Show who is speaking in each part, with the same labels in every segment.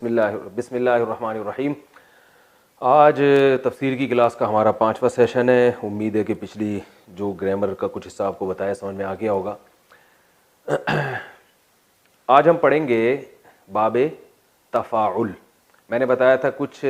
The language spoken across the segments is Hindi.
Speaker 1: बिस्मिल्लाहिर्रहमानिर्रहीम। आज तफसीर की क्लास का हमारा 5वां सेशन है। उम्मीद है कि पिछली जो ग्रामर का कुछ हिस्सा आपको बताया समझ में आ गया होगा। आज हम पढ़ेंगे बाबे तफ़ाउल। मैंने बताया था कुछ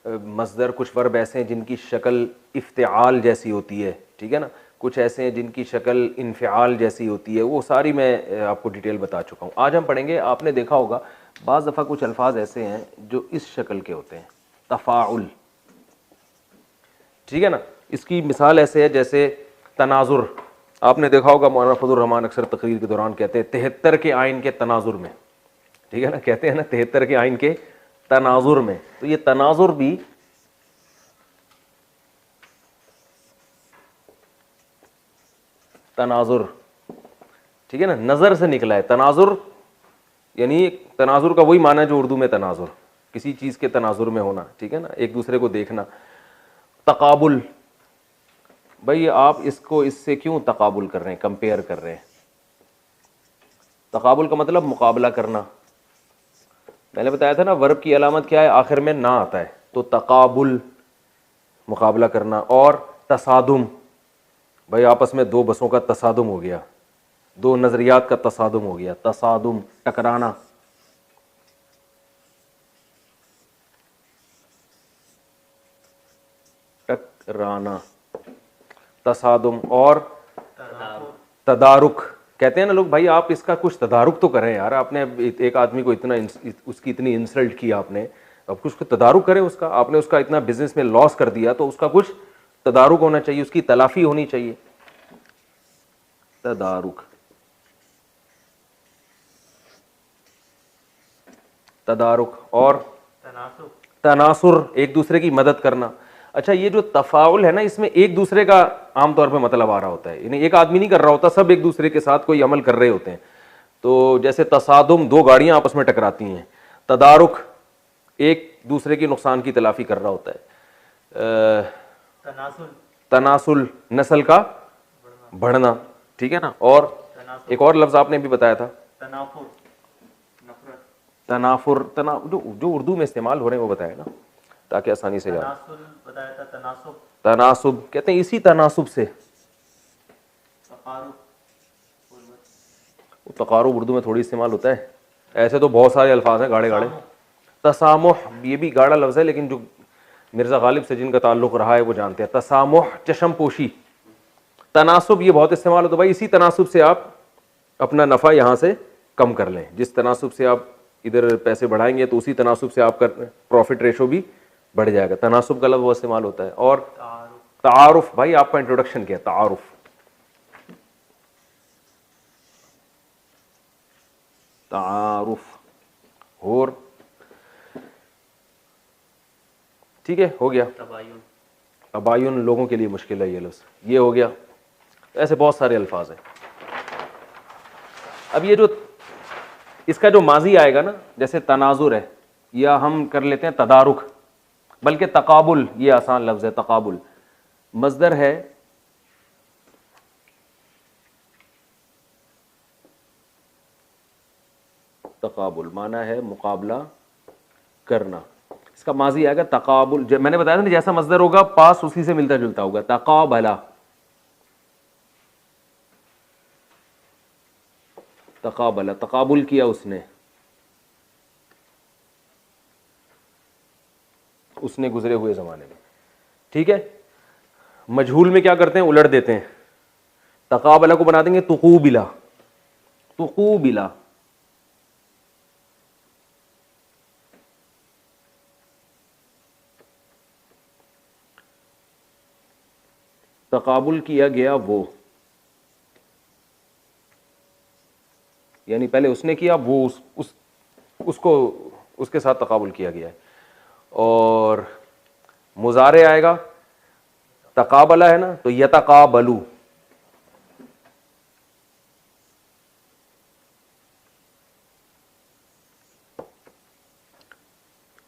Speaker 1: मस्दर, कुछ वर्ब ऐसे हैं जिनकी शक्ल इफ्तिआल जैसी होती है, ठीक है ना। कुछ ऐसे हैं जिनकी शक्ल इन्फ़िआल जैसी होती है, वो सारी मैं आपको डिटेल बता चुका हूँ। आज हम पढ़ेंगे, आपने देखा होगा बाज़ दफ़ा कुछ अल्फाज ऐसे हैं जो इस शक्ल के होते हैं, तफ़ाउल, ठीक है ना। इसकी मिसाल ऐसे है जैसे तनाजुर। आपने देखा होगा मौलाना फजलुर रहमान अक्सर तकरीर के दौरान कहते हैं 73 के आइन के तनाजुर में, ठीक है ना, कहते हैं ना 73 के आइन के तनाजुर में। तो ये तनाजुर भी तनाजुर, ठीक है ना, नज़र से निकला है। तनाजुर यानी तनाजुर का वही माना है जो उर्दू में तनाजुर, किसी चीज़ के तनाजुर में होना, ठीक है ना, एक दूसरे को देखना। तकाबुल, भाई आप इसको इससे क्यों तकाबुल कर रहे हैं, कंपेयर कर रहे हैं। तकाबुल का मतलब मुकाबला करना। मैंने बताया था ना वर्ब की अलामत क्या है, आखिर में ना आता है। तो तकाबुल मुकाबला करना। और तसादुम, भाई आपस में दो बसों का तसादुम हो गया, दो नज़रियात का तसादुम हो गया, तसादुम टकराना। टकराना, तसादुम। और तदारुक, कहते हैं ना लोग, भाई आप इसका कुछ तदारुक तो करें यार, आपने एक आदमी को इतना उसकी इतनी इंसल्ट की आपने, अब कुछ तदारुक करें उसका। आपने उसका इतना बिजनेस में लॉस कर दिया तो उसका कुछ तदारुक होना चाहिए, उसकी तलाफी होनी चाहिए। तदारुक, तदारुक। और तनासुर, एक दूसरे की मदद करना। अच्छा, ये जो तफाउल है ना, इसमें एक दूसरे का आमतौर पर मतलब आ रहा होता है, यानी एक आदमी नहीं कर रहा होता, सब एक दूसरे के साथ कोई अमल कर रहे होते हैं। तो जैसे तसादुम, दो गाड़ियां आपस में टकराती हैं। तदारुक, एक दूसरे की नुकसान की तलाफी कर रहा होता है। तनासुल, नस्ल का बढ़ना, ठीक है ना। और एक और लफ्ज आपने भी बताया था, तनाफुर। जो उर्दू में इस्तेमाल हो रहे हैं वो बताया ना, ताकि आसानी से याद। तनासुब कहते हैं इसी तनासुब से। तकारुब उर्दू में थोड़ी इस्तेमाल होता है, ऐसे तो बहुत सारे अल्फाज हैं गाढ़े गाढ़े। तसामुह, ये भी गाढ़ा लफ्ज़ है, लेकिन जो मिर्ज़ा गालिब से जिनका ताल्लुक़ रहा है वो जानते हैं। तसामुह, चशम पोशी। तनासुब ये बहुत इस्तेमाल होता है, भाई इसी तनासुब से आप अपना नफ़ा यहाँ से कम कर लें। जिस तनासुब से आप इधर पैसे बढ़ाएंगे तो उसी तनासुब से आपका प्रॉफिट रेशो भी बढ़ जाएगा। तनासुब का लफ्ज़ वो इस्तेमाल होता है। और तारुफ, भाई आपका इंट्रोडक्शन क्या है, तारुफ। तारुफ, और ठीक है, हो गया। तबायुन लोगों के लिए मुश्किल है ये लफ्ज़, ये हो गया। ऐसे बहुत सारे अल्फाज हैं। अब ये जो इसका जो माजी आएगा ना, जैसे तनाजुर है, या हम कर लेते हैं तदारुक, बल्कि तकाबुल, ये आसान लफ्ज़ है। तकाबुल मस्दर है, तकाबुल माना है मुकाबला करना। इसका माजी आएगा तकाबुल। मैंने बताया था ना, जैसा मस्दर होगा पास उसी से मिलता जुलता होगा। तकाबला, तकाबला, तकाबुल किया उसने, उसने गुजरे हुए ज़माने में, ठीक है। मजहूल में क्या करते हैं, उलट देते हैं। तकाबला को बना देंगे तुकूबिला, तुकूबिला। तकाबुल किया गया वो, यानी पहले उसने किया, वो उसको उसके साथ तकाबुल किया गया है। और मुजारे आएगा, तकाबला है ना, तो यतकाबलू,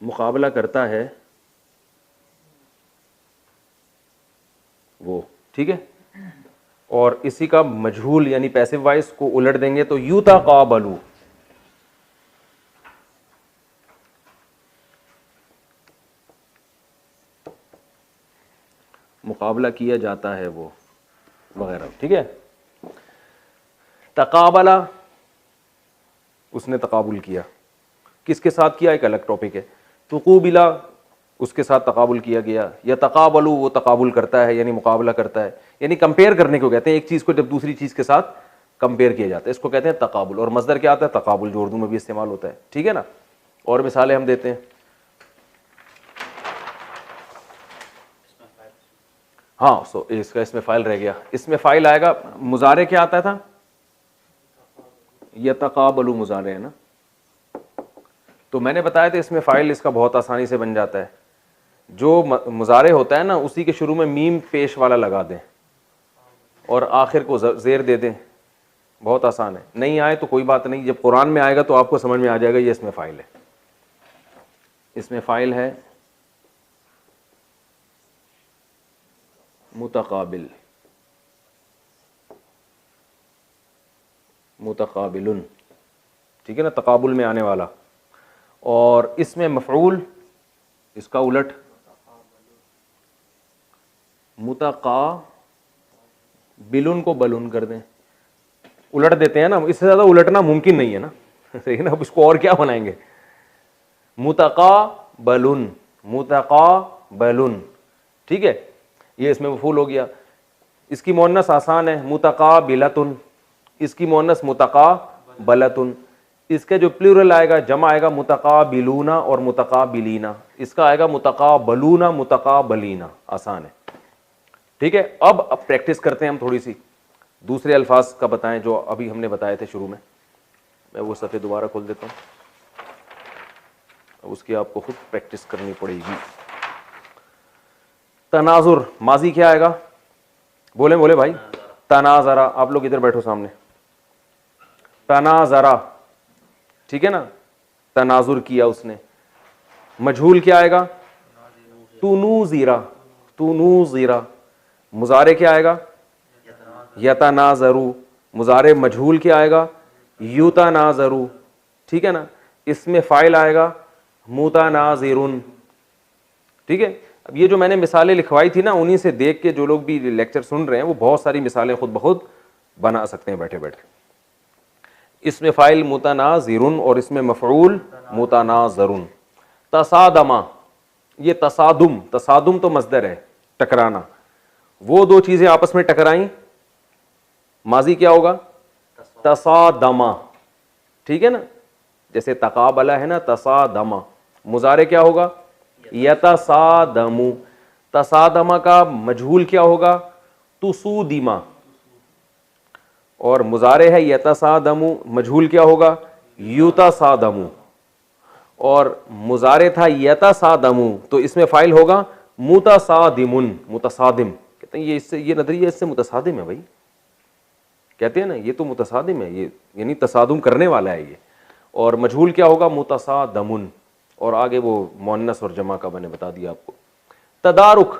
Speaker 1: मुकाबला करता है वो, ठीक है। और इसी का मजहूल यानी पैसिव वॉइस को उलट देंगे तो युतकाबलू, मुकाबला किया जाता है वो वगैरह, ठीक है। तकाबला, उसने तकाबुल किया, किसके साथ किया एक अलग टॉपिक है। तुकूबिला, उसके साथ तकाबुल किया गया। या तकाबलू, वो तकाबुल करता है यानी मुकाबला करता है, यानी कंपेयर करने को कहते हैं। एक चीज़ को जब दूसरी चीज़ के साथ कंपेयर किया जाता है इसको कहते हैं तकाबुल। और मज़दर क्या आता है? तकाबुल, जो उर्दू में भी इस्तेमाल होता है, ठीक है ना। और मिसालें हम देते हैं। हाँ, सो इसका इसमें फ़ाइल रह गया। इसमें फ़ाइल आएगा, मुजारे क्या आता था? यतकाबलू मुजारे है ना। तो मैंने बताया था इसमें फ़ाइल इसका बहुत आसानी से बन जाता है। जो मुजारे होता है ना, उसी के शुरू में मीम पेश वाला लगा दें और आखिर को ज़ेर दे दें, बहुत आसान है। नहीं आए तो कोई बात नहीं, जब कुरान में आएगा तो आपको समझ में आ जाएगा ये इसमें फ़ाइल है। इसमें फ़ाइल है मुतकाबिल, मुतकाबिलुन, ठीक है ना, तकाबुल में आने वाला। और इसमें मफ़ऊल, इसका उलट मुतकाबिलुन को बलुन कर दें, उलट देते हैं ना, इससे ज़्यादा उलटना मुमकिन नहीं है ना। सही है ना, अब इसको और क्या बनाएंगे? मुतकाबलुन, मुतकाबलुन, ठीक है। ये इसमें मफ़ऊल हो गया। इसकी मुअन्नस आसान है, मुतकाबिलतुन, इसकी मुअन्नस मुतकाबलतुन। इसका जो प्लूरल आएगा, जमा आएगा मुतकाबिलूना और मुतकाबिलीना, इसका आएगा मुतकाबलूना मुतकाबलीना, आसान है, ठीक है। अब प्रैक्टिस करते हैं हम थोड़ी सी, दूसरे अल्फाज का बताएं जो अभी हमने बताए थे शुरू में। मैं वो सफ़े दोबारा खोल देता हूँ, अब उसकी आपको खुद प्रैक्टिस करनी पड़ेगी। तनाजुर, माजी क्या आएगा? बोले बोले भाई। तनाजरा, आप लोग इधर बैठो सामने। तनाजरा, ठीक है ना, तनाजुर किया उसने। मजहूल क्या आएगा? तुनूज़िरा, तुनूज़िरा। मुजारे क्या आएगा? यतनाज़रू। मुजारे मजहूल क्या आएगा? युतनाज़रू, ठीक है ना। इसमें फ़ाइल आएगा मुतनाज़िरुन, ठीक है। अब ये जो मैंने मिसालें लिखवाई थी ना, उन्हीं से देख के जो लोग भी लेक्चर सुन रहे हैं वो बहुत सारी मिसालें खुद ब खुद बना सकते हैं बैठे बैठे। इसमें फ़ाइल मुतनाज़िरुन और इसमें मफ़ऊल मुतनाज़रुन। तसादमा, ये तसादुम, तसादुम तो मस्दर है, टकराना। वो दो चीज़ें आपस में टकराई, माजी क्या होगा? तसादमा, ठीक है ना। जैसे तकाबला है ना, तसादमा। मुजारे क्या होगा? यतसादमु। तसादमा का मजहूल क्या होगा? तुसूदिमा। और मुजारे है यतसादमु, मजहूल क्या होगा? युतसादमु। और मुजारे था यतसादमु, तो इसमें फ़ाइल होगा मुतसादिमुन, मुतसादिम। कहते हैं ये इससे, ये नजरिया इससे मुतसादिम है भाई, कहते हैं ना, ये तो मुतसादिम है, ये यानी तसादुम करने वाला है ये। और मजहूल क्या होगा? मुतसादमुन। और आगे वो मुअन्नस और जमा का मैंने बता दिया आपको। तदारुक,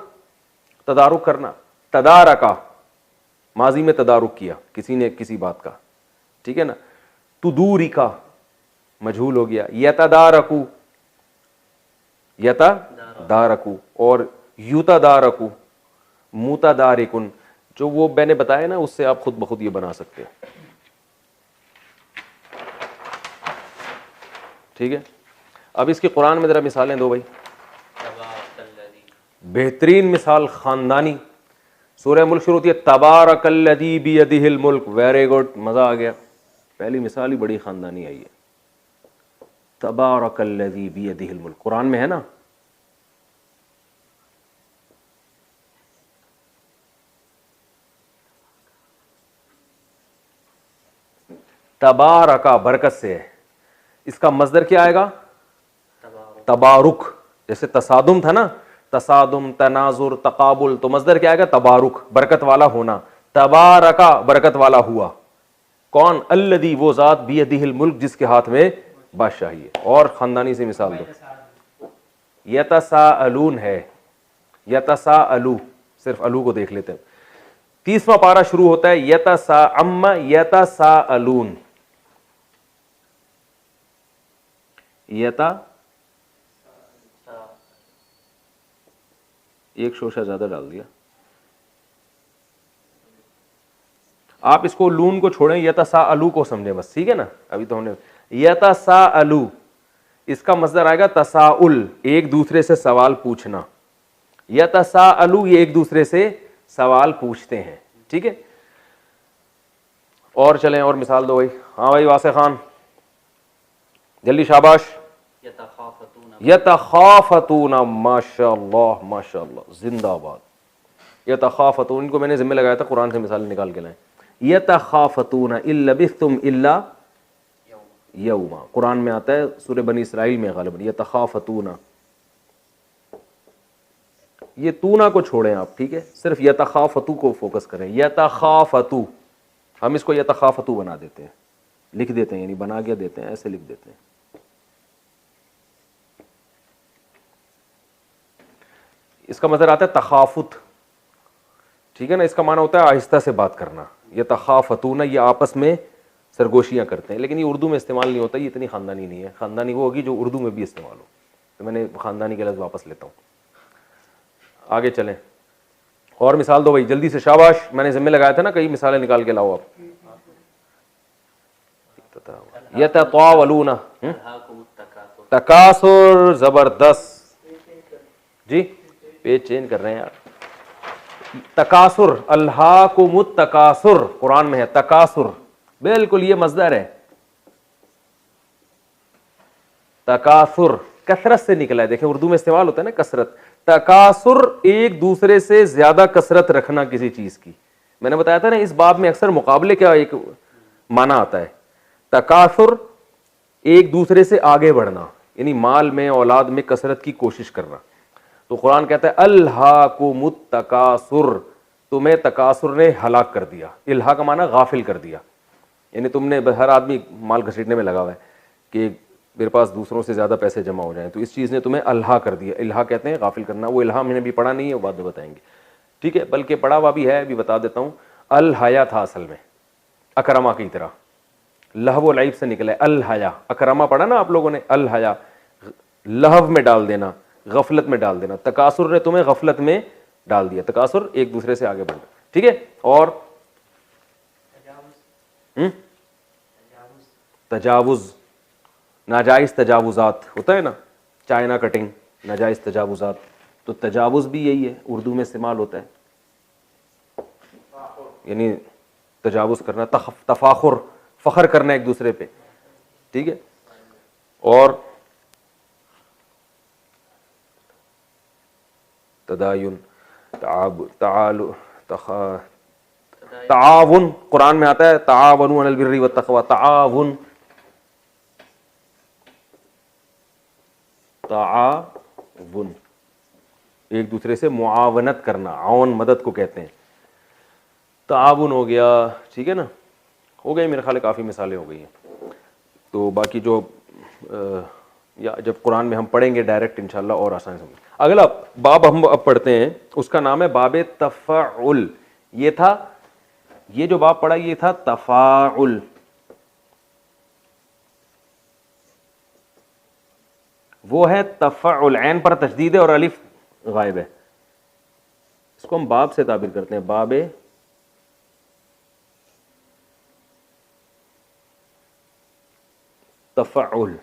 Speaker 1: तदारुक करना। तदारका, माजी में तदारुक किया किसी ने किसी बात का, ठीक है ना। तुदूरिका, मजहूल हो गया। यतदारकू, यतदारकू। और युतदारकू, मुतदारिकुन। जो वो मैंने बताया ना, उससे आप खुद ब खुद ये बना सकते हैं, ठीक है। अब इसकी कुरान में ज़रा मिसालें दो भाई। बेहतरीन मिसाल ख़ानदानी, सूरह मुल्क शुरू होती है तबारकल्लज़ी बियदिहिल मुल्क, वेरी गुड, मज़ा आ गया। पहली मिसाल ही बड़ी ख़ानदानी आई है, तबारकल्लज़ी बियदिहिल मुल्क, कुरान में है ना। तबारका बरकत से है, इसका मज़दर क्या आएगा? तबारुक। जैसे तसादुम था ना, तसादुम, तनाजुर, तकाबुल, तो मज़दर क्या आएगा? तबारुक, बरकत वाला होना। तबारका, बरकत वाला हुआ। कौन? अल्लदी, वो ज़ात, बियदिहिल मुल्क, जिसके हाथ में बादशाही है। और ख़ानदानी से मिसाल दो। यतसाअलून है, यतसाअलू, सिर्फ अलू को देख लेते हैं। 30वां पारा शुरू होता है यतसाअम्मा यतसाअलून, यता, एक शोशा ज्यादा डाल दिया, आप इसको लून को छोड़ें, यतसाअलू को समझें बस, ठीक है ना। अभी तो हमने यतसाअलू, इसका मसदर आएगा तसाउल, एक दूसरे से सवाल पूछना। यतसाअलू, ये एक दूसरे से सवाल पूछते हैं, ठीक है। और चलें, और मिसाल दो भाई। हाँ भाई वासे खान, जल्दी, शाबाश। यतखाफतूना, माशाअल्लाह माशाअल्लाह, जिंदाबाद। यतखाफतून, इनको मैंने जिम्मे लगाया था कुरान से मिसाल निकाल के लाएं। यतखाफतूना इन लबिस्थुम इल्ला यौमा, कुरान में आता है, सूरह बनी इसराइल में गालिबन। यतखाफतूना, ये तूना को छोड़ें आप, ठीक है, सिर्फ यतखाफतू को फोकस करें। यतखाफतू, हम इसको यतखाफतू बना देते हैं, लिख देते हैं, यानी बना के देते हैं, ऐसे लिख देते हैं। इसका मतलब आता है तखाफुत, ठीक है ना। इसका माना होता है आहिस्ता से बात करना। ये तखाफतूना, ये आपस में सरगोशियां करते हैं, लेकिन ये उर्दू में इस्तेमाल नहीं होता, ये इतनी खानदानी नहीं है। खानदानी वो होगी जो उर्दू में भी इस्तेमाल हो, तो मैंने खानदानी के लफ्ज़ वापस लेता हूँ। आगे चलें, और मिसाल दो भाई जल्दी से, शाबाश। मैंने जिम्मे लगाया था ना, कई मिसालें निकाल के लाओ आप। यततावलूना, तकासुर, जबरदस्त जी, पेज चेंज कर रहे हैं यार। तकासुर, अल्हाकुमुत तकासुर, कुरान में है तकासुर, बिल्कुल ये मजदर है। तकासुर कसरत से निकला है, देखें उर्दू में इस्तेमाल होता है ना कसरत। तकासुर, एक दूसरे से ज्यादा कसरत रखना किसी चीज की। मैंने बताया था ना, इस बाब में अक्सर मुकाबले का एक माना आता है। तकासुर, एक दूसरे से आगे बढ़ना, यानी माल में, औलाद में कसरत की कोशिश करना। तो कुरान कहता है अल्हाकुमुत तकासुर, तुम्हें तकासुर ने हलाक कर दिया। इल्हा का माना गाफिल कर दिया, यानी तुमने, हर आदमी माल घसीटने में लगा हुआ है कि मेरे पास दूसरों से ज़्यादा पैसे जमा हो जाएं, तो इस चीज़ ने तुम्हें अल्हा कर दिया। इल्हा कहते हैं गाफिल करना। वो इल्हा मैंने भी पढ़ा नहीं है, वो बाद में बताएंगे, ठीक है, बल्कि पढ़ा हुआ भी है, अभी बता देता हूँ। अल हया था असल में अकरमा की तरह, लहव लाइब से निकला है अल हया। अकरमा पढ़ा ना आप लोगों ने, अल हया लहव में डाल देना, गफलत में डाल देना। तकासुर ने तुम्हें गफलत में डाल दिया। तकासुर, एक दूसरे से आगे बढ़ना, ठीक है। और तजावुज, नाजायज तजावुजात होता है ना, चाइना कटिंग, नाजायज तजावुजात, तो तजावुज भी यही है, उर्दू में इस्तेमाल होता है, यानी तजावुज करना, तफाखुर, फखर करना एक दूसरे पे, ठीक है। और तदायुन, ताआवुन, कुरान में आता है ताआवनु अलल बिर्रि वत तक़वा, ताआवुन, ताआवुन, एक दूसरे से मुआवनत करना, आवन मदद को कहते हैं, ताआवुन हो गया, ठीक है ना। हो गई मेरे ख्याल काफ़ी मिसालें हो गई हैं। तो बाकी जो या जब कुरान में हम पढ़ेंगे डायरेक्ट इंशाल्लाह और आसानी समझ। अगला बाब हम अब पढ़ते हैं, उसका नाम है बाबे तफ़ाउल। ये था, ये जो बाब पढ़ा ये था तफ़ाउल। वो है तफ़ाउल, ऐन पर तशदीद है और अलिफ गायब है। इसको हम बाब से ताबिर करते हैं, बाबे तफ़ाउल।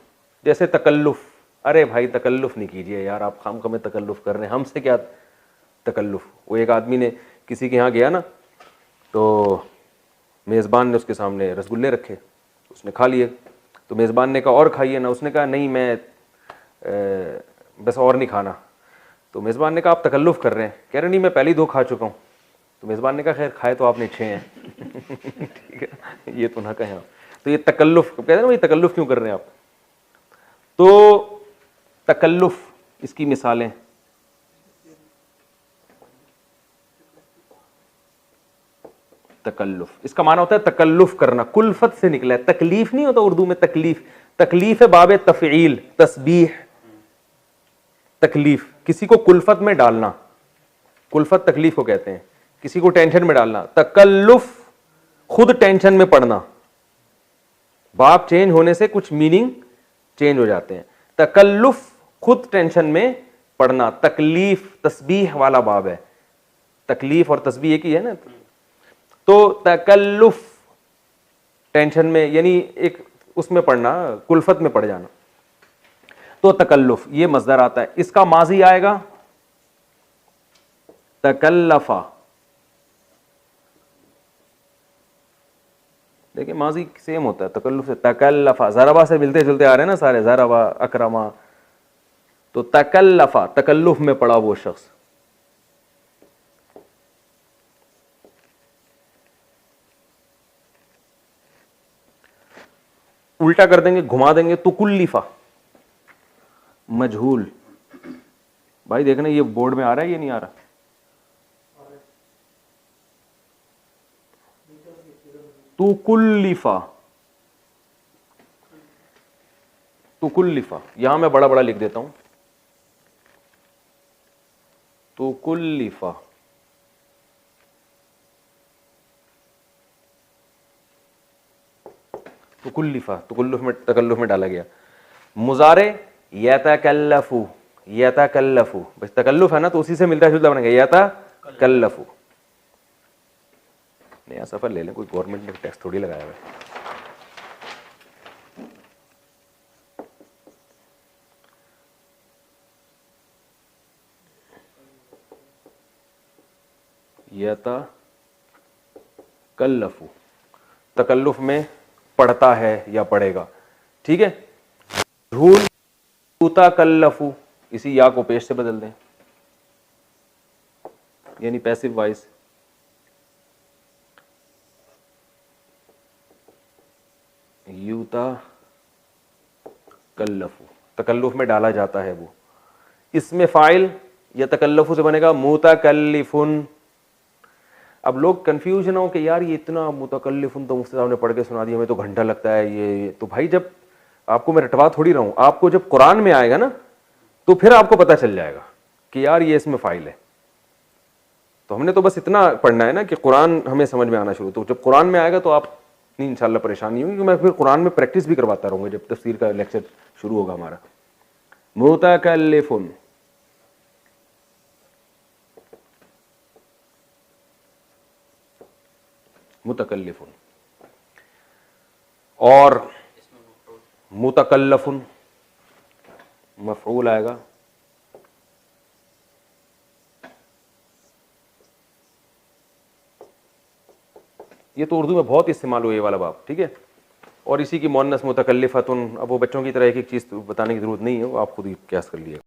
Speaker 1: जैसे तकल्लुफ, अरे भाई तकल्लुफ नहीं कीजिए यार, आप खामखा में तकल्लुफ कर रहे हैं, हमसे क्या तकल्लुफ। वो एक आदमी ने किसी के यहाँ गया ना, तो मेज़बान ने उसके सामने रसगुल्ले रखे, उसने खा लिए, तो मेज़बान ने कहा और खाइए ना, उसने कहा नहीं मैं बस और नहीं खाना। तो मेज़बान ने कहा आप तकल्लुफ़ कर रहे हैं, कह रहे नहीं मैं पहले ही 2 खा चुका हूँ। तो मेज़बान ने कहा खैर खाए तो आपने 6 हैं ठीक है, ये तो ना कहें आप। तो ये तकल्लुफ़ कहते हैं ना, भाई तकल्लुफ़ क्यों कर रहे हैं आप। तो तकल्लुफ़, इसकी मिसालें, तकल्लुफ़ इसका माना होता है तकल्लुफ़ करना, कुल्फत से निकला है। तकलीफ नहीं होता उर्दू में, तकलीफ, तकलीफ है बाबे तफ़ईल, तस्बीह, तकलीफ, किसी को कुल्फत में डालना, कुल्फत तकलीफ को कहते हैं, किसी को टेंशन में डालना। तकल्लुफ़ खुद टेंशन में पड़ना, बाब चेंज होने से कुछ मीनिंग चेंज हो जाते हैं। तकल्लुफ़ खुद टेंशन में पड़ना, तकलीफ तस्बीह वाला बाब है, तकलीफ और तस्बीह एक ही है ना। तो तकल्लुफ टेंशन में, यानी एक उसमें पढ़ना, कुल्फत में पड़ जाना। तो तकल्लुफ ये मसदर आता है, इसका माजी आएगा तकल्लफा। देखिए माजी सेम होता है तकल्लुफ से, तकल्लफा ज़रबा से मिलते जुलते आ रहे हैं ना सारे, ज़रबा अकरमा। तो तकल्लफा तकल्लुफ में पड़ा वो शख्स। उल्टा कर देंगे, घुमा देंगे, तो कुल्लिफा मजहूल। भाई देखना ये बोर्ड में आ रहा है ये नहीं आ रहा? तू कुल्लिफा, तू कुल्लिफा, यहां मैं बड़ा बड़ा लिख देता हूं, तू कुल्लिफा। तुकुल्लिफा, तुकुल्लुफ में तकल्लुफ में डाला गया। मुजारे यतकल्लफु, यतकल्लफु, बस तकल्लुफ है ना तो उसी से मिलता जुलता बनेगा, यतकल्लफु। नया सफर ले लें, कोई गवर्नमेंट ने टैक्स थोड़ी लगाया है। यतकल्लफु तकल्लुफ में पढ़ता है या पढ़ेगा, ठीक है। झूल युतकल्लफु, इसी या को पेश से बदल दें, यानी पैसिव वॉइस। युतकल्लफु तकल्लुफ में डाला जाता है वो। इसमें फाइल या तकल्लफु से बनेगा मुतकल्लिफुन। अब लोग कंफ्यूजन हो कि यार ये इतना मुतकल्लिफुन तो मुफ्ती साहब ने पढ़ के सुना दिया, हमें तो घंटा लगता है ये। तो भाई जब आपको मैं रटवा थोड़ी रहा हूं, आपको जब कुरान में आएगा ना तो फिर आपको पता चल जाएगा कि यार ये इसमें फाइल है। तो हमने तो बस इतना पढ़ना है ना कि कुरान हमें समझ में आना शुरू, तो जब कुरान में आएगा तो आप नहीं इंशाल्लाह परेशानी होगी, क्योंकि मैं फिर कुरान में प्रैक्टिस भी करवाता रहूंगा जब तफसीर का लेक्चर शुरू होगा हमारा। मुतकल्लिफुन, मुतकल्लिफुन, और मुतकल्लफुन मफऊल आएगा। ये तो उर्दू में बहुत इस्तेमाल हुआ ये वाला बाब, ठीक है। और इसी की मुअन्नस मुतकल्लिफतुन। अब वो बच्चों की तरह एक एक चीज़ बताने की जरूरत नहीं है, वो आप खुद ही क्यास कर लीजिएगा।